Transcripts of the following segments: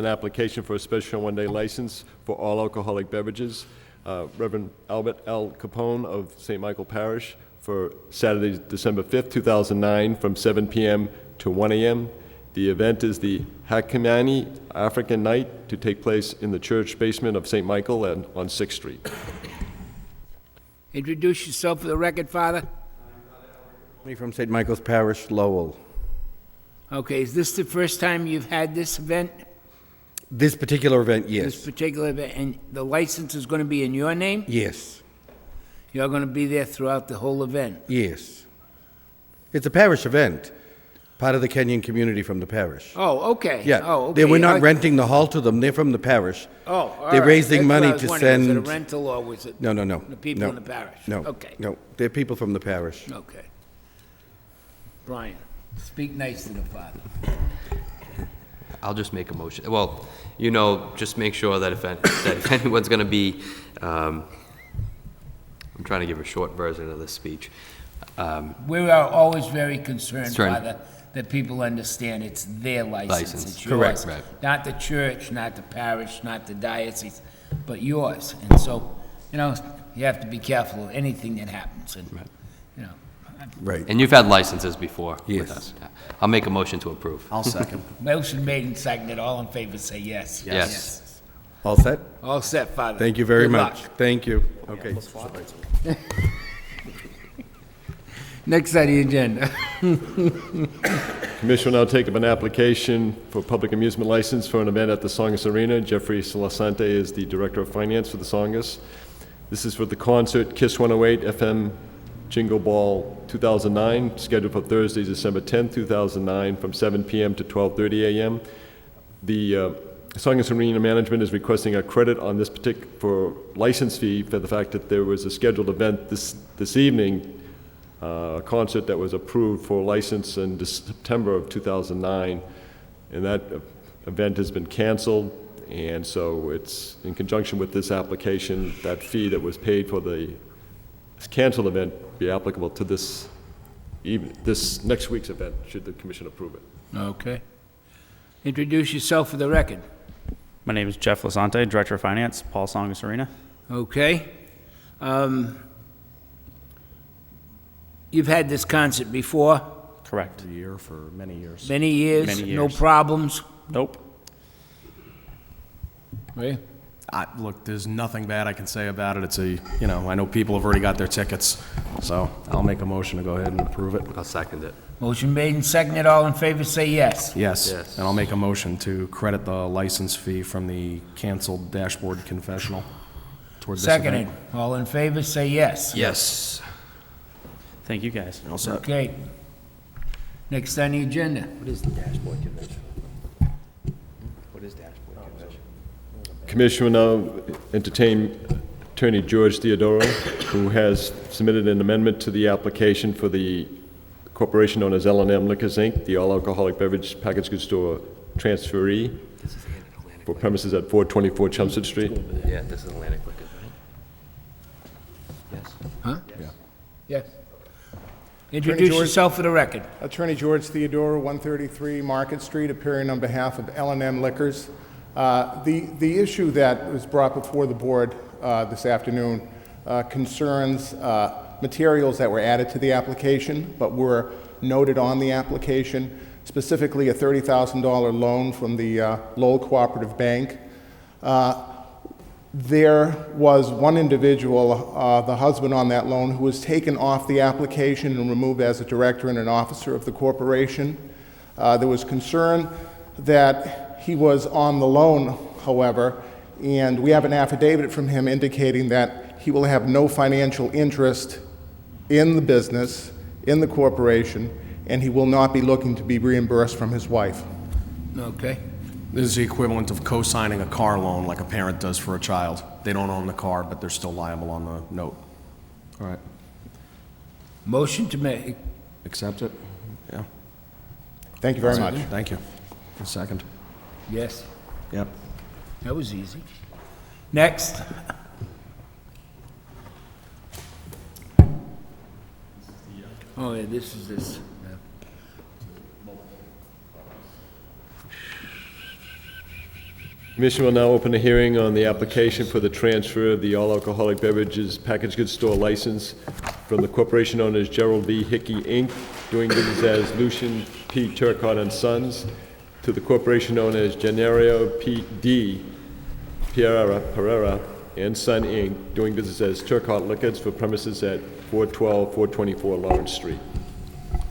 an application for a special one-day license for all alcoholic beverages. Reverend Albert L. Capone of St. Michael Parish for Saturday, December 5th, 2009, from 7 p.m. to 1 a.m. The event is the Hakamani African Night to take place in the church basement of St. Michael on 6th Street. Introduce yourself for the record, Father. Me from St. Michael's Parish, Lowell. Okay, is this the first time you've had this event? This particular event, yes. This particular event, and the license is going to be in your name? Yes, You're going to be there throughout the whole event? yes. It's a parish event, part of the Kenyan community from the parish. Oh, okay. Yeah, Oh, okay. we're not renting the hall to them, they're from the parish. Oh, all They're right. raising That's what money I was to wondering. Was it a send... rental or was it? No, The people no, in the parish? No, Okay. no, they're people from the parish. Okay. Brian, speak nice to the Father. I'll just make a motion. Well, just make sure that if anyone's going to be, I'm trying to give a short version of this speech. We are always very concerned, Concerned. Father, that people understand it's their license. License. It's yours. Correct. Right. Not the church, not the parish, not the diocese, but yours. And so, you have to be careful of anything that happens. And, Right. And you've had licenses before with Yes. us. I'll make a motion to approve. I'll second. motion made and seconded. All in favor, say yes. Yes. All set? All set, Father. Thank you very Good much. luck. Thank you. Okay. Next on the agenda. Commission will now take up an application for public amusement license for an event at the Songus Arena. Jeffrey Salasante is the Director of Finance for the Songus. This is for the concert Kiss 108 FM Jingle Ball 2009, scheduled for Thursday, December 10th, 2009, from 7 p.m. to 12:30 a.m. The Songus Arena management is requesting a credit on this for license fee for the fact that there was a scheduled event this evening, a concert that was approved for license in September of 2009, and that event has been canceled, and so it's in conjunction with this application, that fee that was paid for the canceled event be applicable to this next week's event, should the commission approve it. Okay. Introduce yourself for the record. My name is Jeff Lasante, Director of Finance, Paul Songus Arena. Okay. You've had this concert before? Correct. A year for many years. Many years? Many No years. problems? Nope. Right. Look, there's nothing bad I can say about it. It's I know people have already got their tickets, so I'll make a motion to go ahead and approve it. I'll second it. Motion made and seconded. All in favor, say yes. Yes. Yes. And I'll make a motion to credit the license fee from the canceled dashboard confessional toward this event. Seconded. All in favor, say yes. Yes. Thank you, guys. All set. Okay. Next on the agenda. What is the dashboard convention? What is dashboard convention? Commission will now entertain Attorney George Theodoro, who has submitted an amendment to the application for the corporation known as L&M Liquors, Inc., the all-alcoholic beverage packaged goods store transferee This is Atlantic for Liquor. premises at 424 Chelmsford Street. Yeah, this is Atlantic Liquor, right? Yes. Huh? Yeah. Yes. Introduce George. yourself for the record. Attorney George Theodoro, 133 Market Street, appearing on behalf of L&M Liquors. The issue that was brought before the board this afternoon concerns materials that were added to the application but were noted on the application, specifically a $30,000 loan from the Lowell Cooperative Bank. There was one individual, the husband on that loan, who was taken off the application and removed as a director and an officer of the corporation. There was concern that he was on the loan, however, and we have an affidavit from him indicating that he will have no financial interest in the business, in the corporation, and he will not be looking to be reimbursed from his wife. Okay. This is the equivalent of co-signing a car loan like a parent does for a child. They don't own the car, but they're still liable on the note. All right. Motion to make. Accept it? Yeah. Thank you very much. Thank you. A second. Yes. Yep. That was easy. Next. Oh, yeah, this is this. Yeah. Commission will now open a hearing on the application for the transfer of the all alcoholic beverages packaged goods store license from the corporation known as Gerald B. Hickey, Inc., doing business as Lucian P. Turcott and Sons, to the corporation known as Gennario P. D. Pereira and Son, Inc., doing business as Turcott Liquors for premises at 412, 424 Lawrence Street.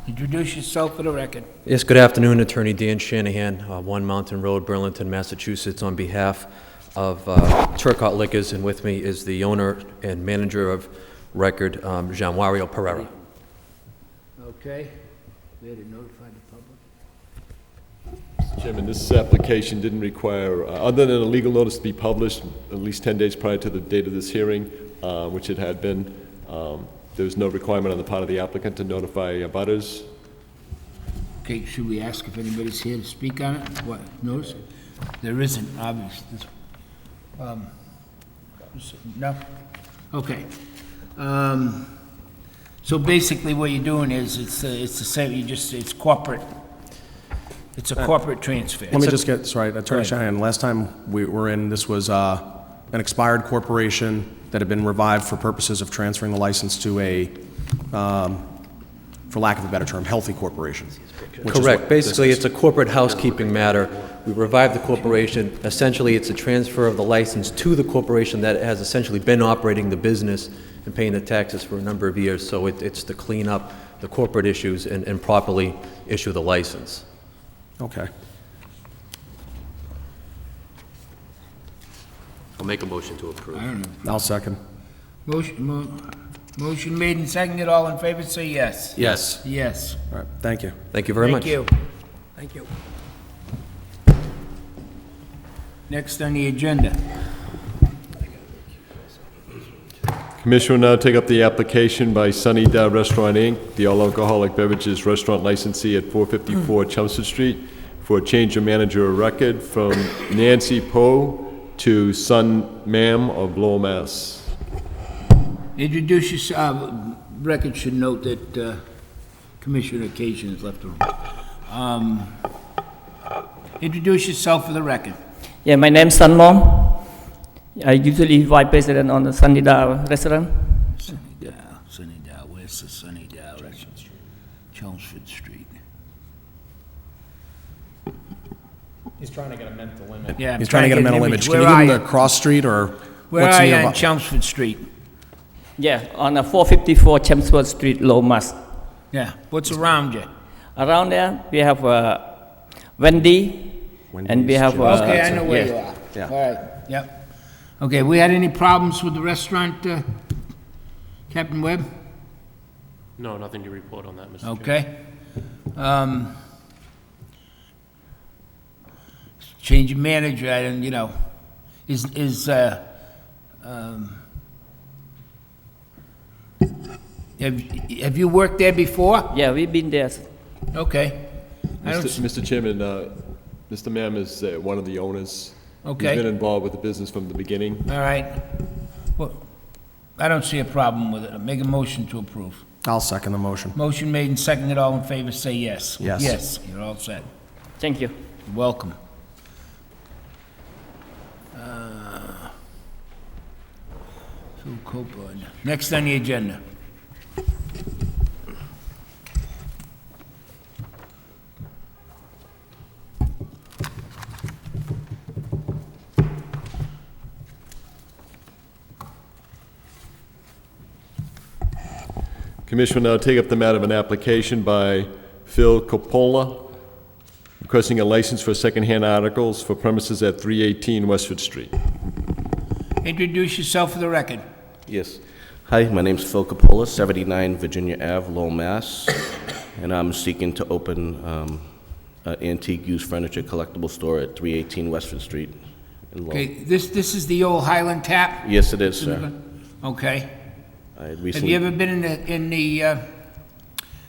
Introduce yourself for the record. Yes, good afternoon, Attorney Dan Shanahan, 1 Mountain Road, Burlington, Massachusetts, on behalf of Turcot Liquors, and with me is the owner and manager of record, Jean-Wario Pereira. Okay. We had to notify the public. Mr. Chairman, this application didn't require, other than a legal notice to be published at least 10 days prior to the date of this hearing, which it had been, there was no requirement on the part of the applicant to notify abutters. Okay, should we ask if anybody's here to speak on it? What, notice? There isn't, obviously. No? Okay. So basically what you're doing is, it's the same, it's corporate. It's a corporate transfer. Let me just get, sorry, Attorney Shanahan, last time we were in, this was an expired corporation that had been revived for purposes of transferring the license to a, for lack of a better term, healthy corporation. which is Correct. what Basically, this it's a corporate housekeeping matter. We revived the corporation. Essentially, it's a transfer of the license to the corporation that has essentially been operating the business and paying the taxes for a number of years. So it's to clean up the corporate issues and properly issue the license. Okay. I'll make a motion to approve. I don't know. I'll second. Motion made and seconded, all in favor, say yes. Yes. Yes. All right, thank you. Thank you very much. Thank you. Thank you. Next on the agenda. Commission will now take up the application by Sunny Da Restaurant, Inc., the all-alcoholic beverages restaurant licensee at 454 Chelmsford Street, for a change of manager of record from Nancy Poe to Sun Ma'am of Lowell, Mass. Introduce yourself, record should note that Commissioner Occasion has left the room. Introduce yourself for the record. Yeah, my name's Sun Mom. I usually vice president on the Sunnydale restaurant. Sunnydale, where's the Sunnydale restaurant? Chelmsford Street. He's trying to get a mental image. Yeah, I'm He's trying to get a mental image. Can you Where give are him you? the cross street or Where what's are you nearby? on Chelmsford Street? Yeah, on 454 Chelmsford Street, Lowell, Mass. Yeah, what's around you? Around there, we have Wendy, and we have... Okay, I know where yes. you are. Yeah. All right, yep. Okay, we had any problems with the restaurant, Captain Webb? No, nothing to report on that, Mr. Chair. Okay. Change of manager, I don't, you know, have you worked there before? Yeah, we've been there. Okay. I don't, Mr. Chairman, Mr. Ma'am is one of the owners. Okay. He's been involved with the business from the beginning. all right. Well, I don't see a problem with it. I'll make a motion to approve. I'll second the motion. Motion made and seconded, all in favor, say yes. Yes. Yes, you're all set. Thank you. You're welcome. Phil Coppola. Next on the agenda. Commission will now take up the matter of an application by Phil Coppola requesting a license for secondhand articles for premises at 318 Westford Street. Introduce yourself for the record. Yes. Hi, my name's Phil Coppola, 79 Virginia Ave, Lowell, Mass. And I'm seeking to open an antique used furniture collectible store at 318 Westford Street in Lowell. Okay, this is the old Highland Tap? Yes, it is, sir. Okay. I had Have recently, you ever been in the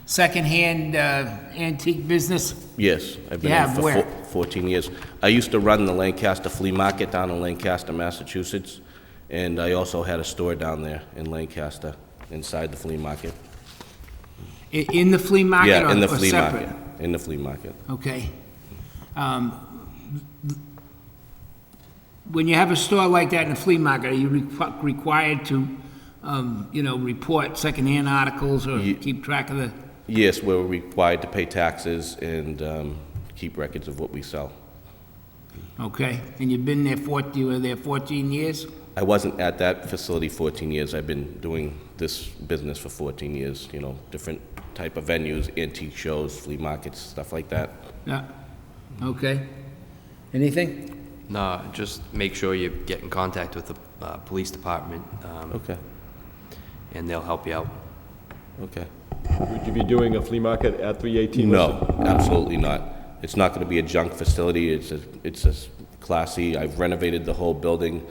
secondhand antique business? yes, I've been Yeah, in for where? 14 years. I used to run the Lancaster Flea Market down in Lancaster, Massachusetts, and I also had a store down there in Lancaster, inside the flea market. In the flea market Yeah, in the or flea separate? market. In the flea market. Okay. when you have a store like that in a flea market, are you required to, report secondhand articles or keep track of the? Yes, we're required to pay taxes and keep records of what we sell. Okay, and you've been there you were there 14 years? I wasn't at that facility 14 years. I've been doing this business for 14 years, different type of venues, antique shows, flea markets, stuff like that. Yeah, okay. Anything? No, just make sure you get in contact with the police department. Okay. And they'll help you out. Okay. Would you be doing a flea market at 318? No, absolutely not. It's not going to be a junk facility. It's a classy. I've renovated the whole building,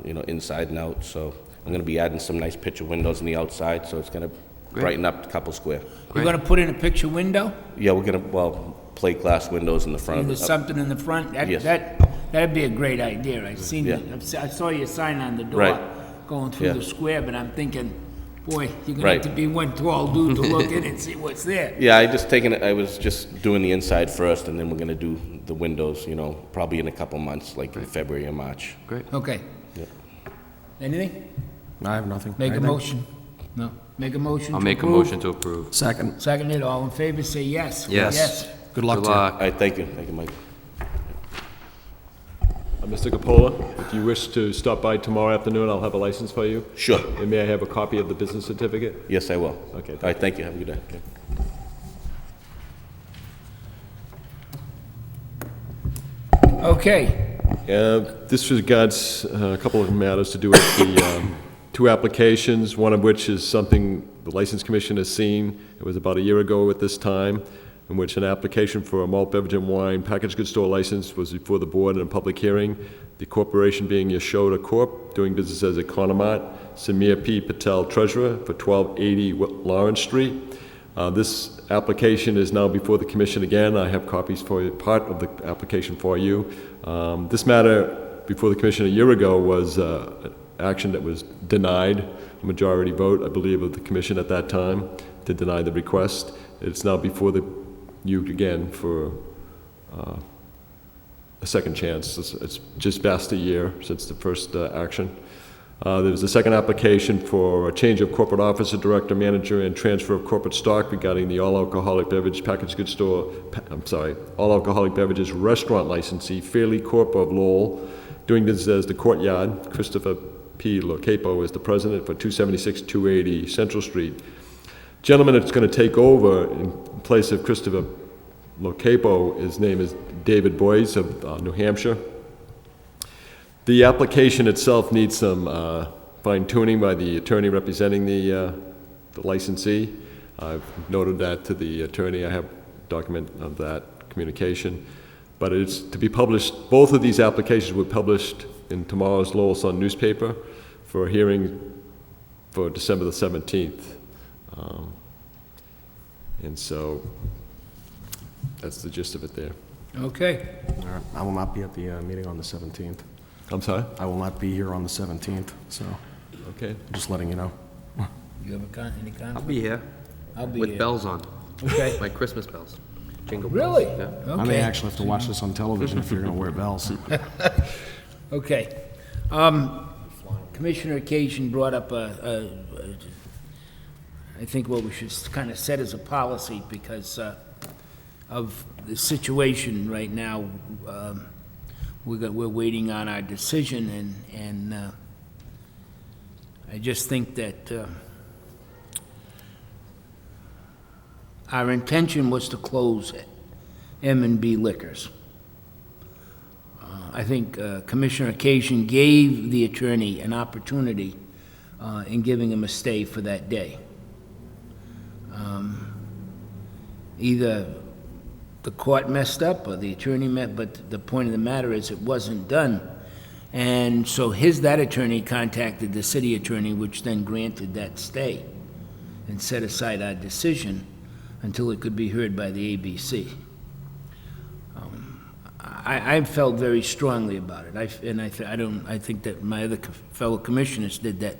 inside and out. So I'm going to be adding some nice picture windows on the outside. So it's going to brighten up a couple square. You're going to put in a picture window? Yeah, we're going to plate glass windows in the front of There's it. something in the front? Yes. That'd be a great idea. I saw your sign on the door going through the square, but I'm thinking, boy, you're gonna have to be one tall dude to look in and see what's there. Yeah, I was just doing the inside first, and then we're gonna do the windows, probably in a couple months, like in February or March. Great. Okay. Yeah. Anything? I have nothing. Make a Anything? motion. No. Make a motion I'll to make a approve. motion to approve. Second. Seconded, all in favor, say yes. Yes. Yes. Good luck Good to you. luck. All right, thank you. Thank you, Mike. Mr. Capola, if you wish to stop by tomorrow afternoon, I'll have a license for you. Sure. And may I have a copy of the business certificate? Yes, I will. Okay, All right, thank you. Have a good day. Okay. Okay. This regards a couple of matters to do with the two applications, one of which is something the License Commission has seen. It was about a year ago at this time, in which an application for a malt beverage and wine packaged goods store license was before the board in a public hearing. The corporation being Yashoda Corp., doing business as Economat, Samir P. Patel, treasurer, for 1280 Lawrence Street. This application is now before the commission again. I have copies for you, part of the application for you. This matter before the commission a year ago was an action that was denied, a majority vote, I believe, of the commission at that time to deny the request. It's now before you again for a second chance. It's just past a year since the first action. There was a second application for a change of corporate officer, director, manager, and transfer of corporate stock regarding the all-alcoholic beverage packaged goods store, all-alcoholic beverages restaurant licensee, Fairley Corp. Of Lowell, doing business as the Courtyard. Christopher P. Locapo is the president for 276-280 Central Street. Gentleman that's going to take over in place of Christopher Locapo, his name is David Boyes of New Hampshire. The application itself needs some fine-tuning by the attorney representing the licensee. I've noted that to the attorney. I have document of that communication. But it's to be published, both of these applications were published in tomorrow's Lowell Sun newspaper for a hearing for December the 17th. And so that's the gist of it there. Okay. All right. I will not be at the meeting on the 17th. I'm sorry? I will not be here on the 17th, so Okay. just letting you know. You have any comment? I'll be here. I'll be With here. bells on. Okay. My Christmas bells. Jingle bells. Really? Yeah. Okay. I may actually have to watch this on television if you're going to wear bells. Okay. Commissioner Occasion brought up I think what we should kind of set as a policy because of the situation right now. We're waiting on our decision, and I just think that our intention was to close M&B Liquors. I think Commissioner Occasion gave the attorney an opportunity in giving him a stay for that day. Either the court messed up or the attorney met, but the point of the matter is it wasn't done. And so that attorney contacted the city attorney, which then granted that stay and set aside our decision until it could be heard by the ABC. I felt very strongly about it. I think that my other fellow commissioners did that.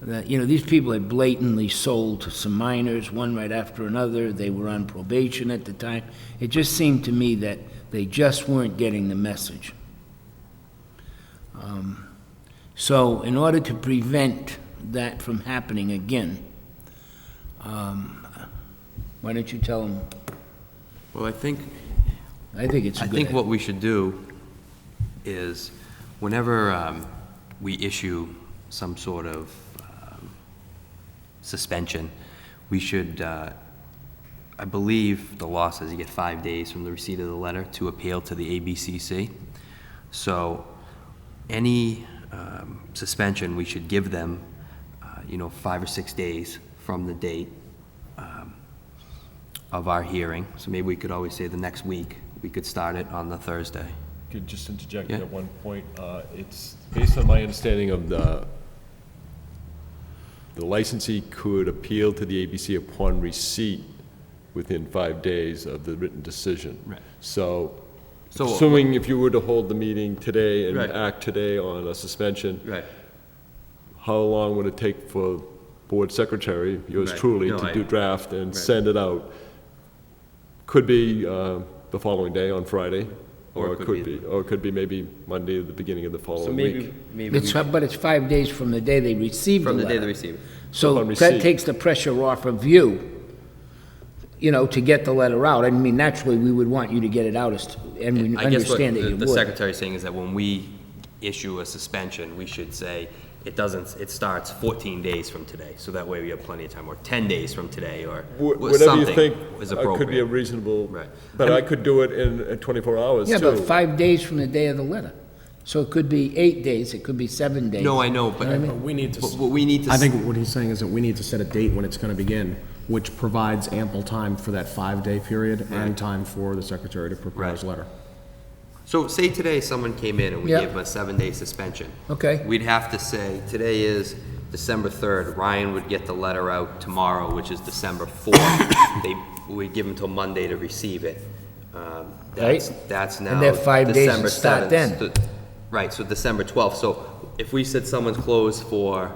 These people had blatantly sold to some minors, one right after another. They were on probation at the time. It just seemed to me that they just weren't getting the message. So in order to prevent that from happening again, why don't you tell them? Well, I think it's a I good think idea. what we should do is, whenever we issue some sort of suspension, we should, I believe the law says you get 5 days from the receipt of the letter to appeal to the ABCC. So any suspension, we should give them, 5 or 6 days from the date of our hearing. So maybe we could always say the next week, we could start it on the Thursday. Could just interject Yeah. at one point. It's based on my understanding of the licensee could appeal to the ABC upon receipt within 5 days of the written decision. Right. So So- assuming if you were to hold the meeting today and Right. act today on a suspension, Right. how long would it take for board secretary, yours Right. truly, No, to do draft and Right. send it out? Could be the following day on Friday, or it could be maybe Monday, the beginning of the So following week. maybe But it's 5 days from the day they receive the from the letter. day they receive it. So Upon that receipt. takes the pressure off of you, to get the letter out. I mean, naturally, we would want you to get it out, and we I guess what understand that you the would. secretary's saying is that when we issue a suspension, we should say it starts 14 days from today, so that way we have plenty of time, or 10 days from today, or Whatever you something think is could be a appropriate. reasonable, Right. but I could do it in 24 hours, too. Yeah, but 5 days from the day of the letter. So it could be 8 days, it could be 7 days. No, I know, but We need to, but we need to. I think what he's saying is that we need to set a date when it's going to begin, which provides ample time for that 5-day period and time for the secretary to prepare his Right. letter. So say today someone came in and we Yeah. gave them a 7-day suspension. Okay. We'd have to say, today is December 3rd, Ryan would get the letter out tomorrow, which is December 4th. We'd give them till Monday to receive it. That's now And their 5 days December start 7th. then. Right, so December 12th. So if we said someone's closed for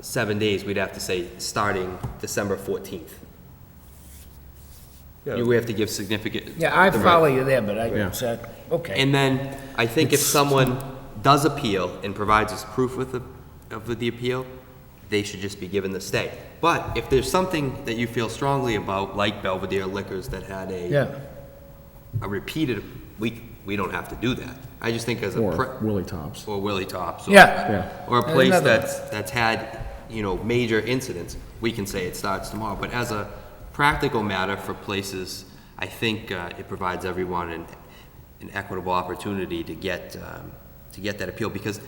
7 days, we'd have to say starting December 14th. Yeah. We have to give significant. Yeah, I the right- follow you there, but Yeah. I said, okay. And then, I think if someone does appeal and provides us proof of the appeal, they should just be given the stay. But if there's something that you feel strongly about, like Belvedere Liquors that had Yeah, a repeated, we don't have to do that. I just think as a, Or Willie Tops. or Willie Tops. Or, yeah. or a And place another- that's had, major incidents, we can say it starts tomorrow. But as a practical matter for places, I think it provides everyone an equitable opportunity to get that appeal, because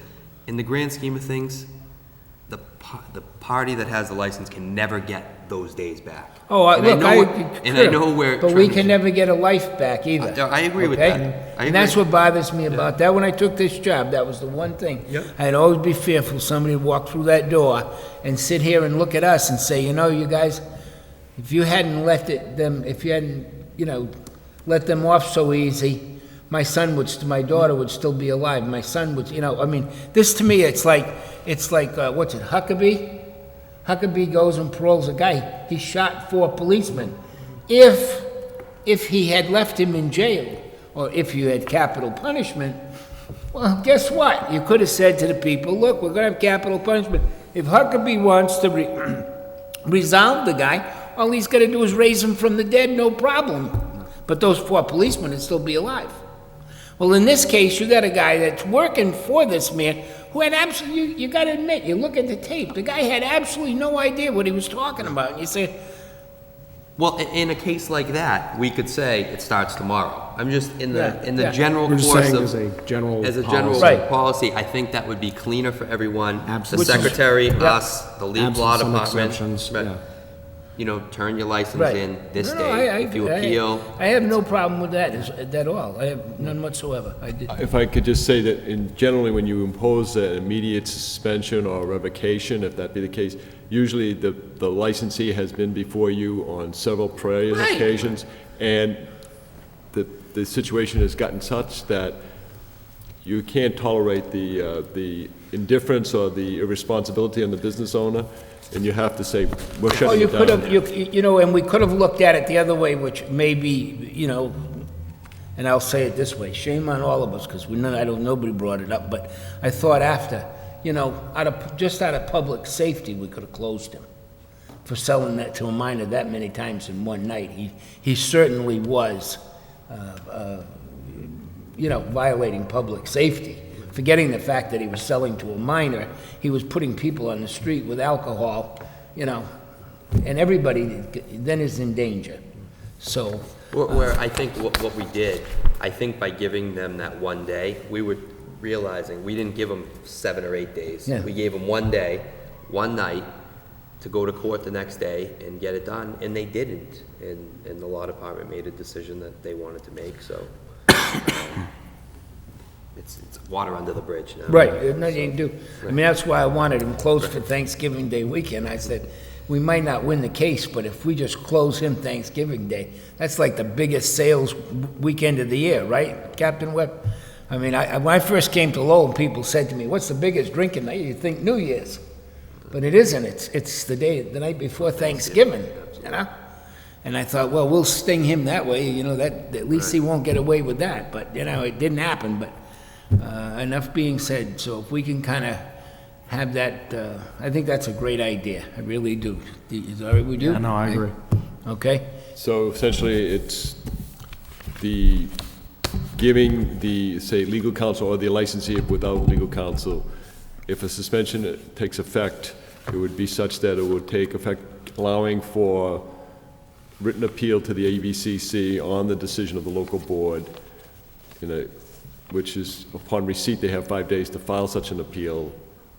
in the grand scheme of things, the party that has the license can never get those days back. Oh, And I look, know I know where. But we can never get a life back either. I agree with okay? that. I And that's agree. what bothers me about that. When I took this job, that was the one thing. Yep. I'd always be fearful somebody would walk through that door and sit here and look at us and say, you guys, if you hadn't let them off so easy, my daughter would still be alive. My son would, this to me, it's like, what's it, Huckabee? Huckabee goes and paroles a guy. He shot 4 policemen. If he had left him in jail, or if you had capital punishment, well, guess what? You could have said to the people, look, we're going to have capital punishment. If Huckabee wants to resolve the guy, all he's got to do is raise him from the dead, no problem. But those 4 policemen would still be alive. Well, in this case, you got a guy that's working for this man who had absolutely, you got to admit, you look at the tape, the guy had absolutely no idea what he was talking about. And you say, Well, in a case like that, we could say it starts tomorrow. I'm just, in the Yeah. general We're just course saying of. as a general As a general policy. Right. policy, I think that would be cleaner for everyone. Absolutely. The secretary, Yeah. us, the lead law Absent some department. exceptions, Right. yeah. Turn your license right. in this No, day. If you appeal. I have no problem with that at all. I have none whatsoever. I did. If I could just say that generally when you impose an immediate suspension or revocation, if that be the case, usually the licensee has been before you on several prior Right. occasions, and the situation has gotten such that you can't tolerate the indifference or the irresponsibility on the business owner, and you have to say, we're Oh, shutting you it down. could have, and we could have looked at it the other way, which may be, and I'll say it this way, shame on all of us, because nobody brought it up, but I thought after, you know, just out of public safety, we could have closed him for selling that to a minor that many times in one night. He certainly was, you know, violating public safety. Forgetting the fact that he was selling to a minor, he was putting people on the street with alcohol, you know, and everybody then is in danger. So. Where I think what we did, I think by giving them that one day, we were realizing we didn't give them 7 or 8 days. Yeah. We gave them one day, one night, to go to court the next day and get it done, and they didn't. And the law department made a decision that they wanted to make, so it's water under the bridge now. Right, there's nothing to do. I mean, that's why I wanted him closed for Thanksgiving Day weekend. I said, we might not win the case, but if we just close him Thanksgiving Day, that's like the biggest sales weekend of the year, right, Captain Webb? I mean, when I first came to Lowell, people said to me, what's the biggest drinking night? You think New Year's. But it isn't. It's the night before Thanksgiving, you know? And I thought, well, we'll sting him that way, you know, that at least he won't get away with that. But, you know, it didn't happen. But enough being said. So if we can kind of have that, I think that's a great idea. I really do. Is it all right with you? Yeah, no, I agree. Okay. So essentially, it's the giving the, say, legal counsel or the licensee without legal counsel, if a suspension takes effect, it would be such that it would take effect, allowing for written appeal to the ABCC on the decision of the local board, which is, upon receipt, they have 5 days to file such an appeal.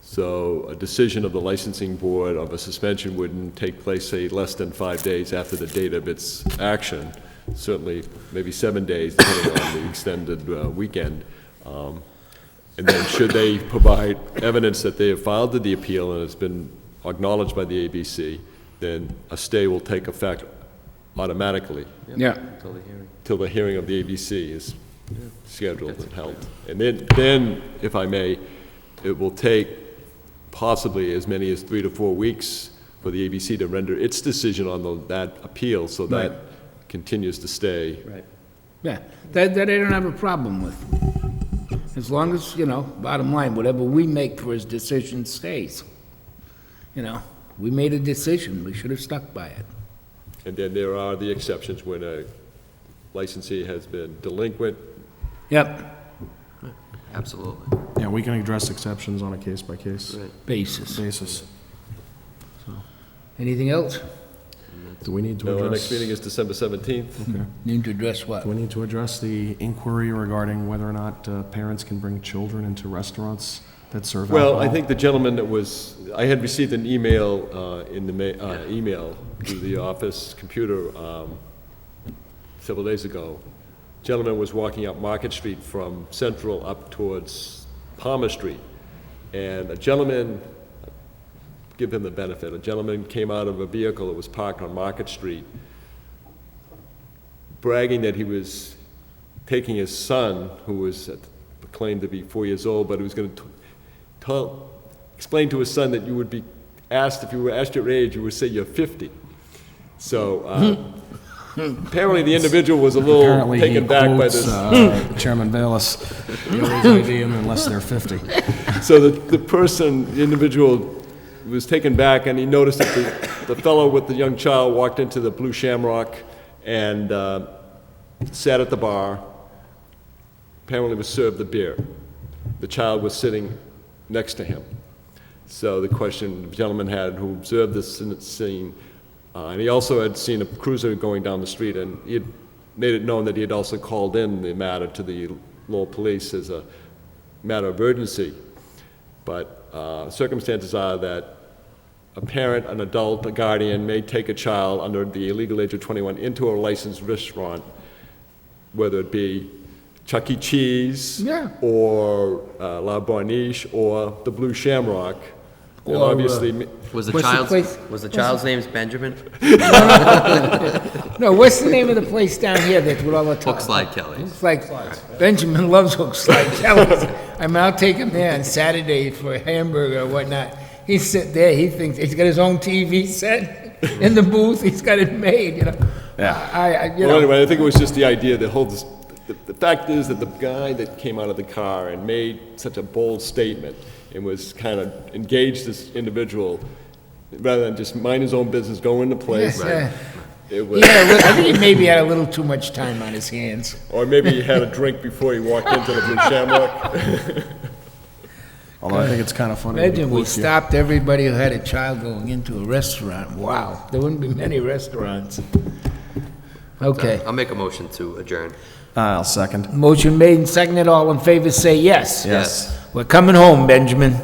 So a decision of the licensing board of a suspension wouldn't take place, say, less than 5 days after the date of its action, certainly maybe 7 days, depending on the extended weekend. And then should they provide evidence that they have filed the appeal and it's been acknowledged by the ABC, then a stay will take effect automatically. Yeah. Till the hearing of the ABC is scheduled and held. And then, if I may, it will take possibly as many as 3 to 4 weeks for the ABC to render its decision on that appeal, so that continues to stay. Right. Yeah, that I don't have a problem with. As long as, you know, bottom line, whatever we make for his decision stays. You know, we made a decision, we should have stuck by it. And then there are the exceptions when a licensee has been delinquent. Yep, Absolutely. Yeah, we can address exceptions on a case-by-case basis. basis. Anything else? Do we need to No, address? our next meeting is December 17th. Okay. Need to address what? Do we need to address the inquiry regarding whether or not parents can bring children into restaurants that serve alcohol? Well, I think the gentleman that was, I had received an email email to the office computer several days ago. Gentleman was walking up Market Street from Central up towards Palmer Street, and a gentleman, give him the benefit, a gentleman came out of a vehicle that was parked on Market Street, bragging that he was taking his son, who was claimed to be 4 years old, but he was going to explain to his son that you would be asked, if you were asked your age, you would say you're 50. So apparently the individual was a little Apparently taken he back by quotes, this. Chairman Bayless, you always ID them unless they're 50. So the individual was taken back, and he noticed that the fellow with the young child walked into the Blue Shamrock and sat at the bar, apparently was served the beer. The child was sitting next to him. So the question the gentleman had who observed this scene, and he also had seen a cruiser going down the street, and he had made it known that he had also called in the matter to the Lowell police as a matter of urgency. But circumstances are that a parent, an adult, a guardian may take a child under the illegal age of 21 into a licensed restaurant, whether it be Chuck E. Cheese or La Borniche or the Blue Shamrock. And Or, obviously, Was the What's the place? child's name Benjamin? No, what's the name of the place down here that's with all the Hook Slide Kelly's. It's like Benjamin loves Hook Slide Kelly's. I mean, I'll take him there on Saturday for a hamburger or whatnot. He's sitting there, he thinks, he's got his own TV set in the booth, he's got it made, you know. Yeah. You well, know, anyway, I think it was just the idea that the fact is that the guy that came out of the car and made such a bold statement and was kind of engaged this individual, rather than just mind his own business, go into place. Yes, It was, yeah, I think he maybe had a little too much time on his hands. or maybe he had a drink before he walked into the Blue Shamrock. Although I think it's kind of funny. Imagine we stopped everybody who had a child going into a restaurant. Wow, there wouldn't be many restaurants. Okay. I'll make a motion to adjourn. I'll second. Motion made and seconded. All in favor say yes. Yes. We're coming home, Benjamin.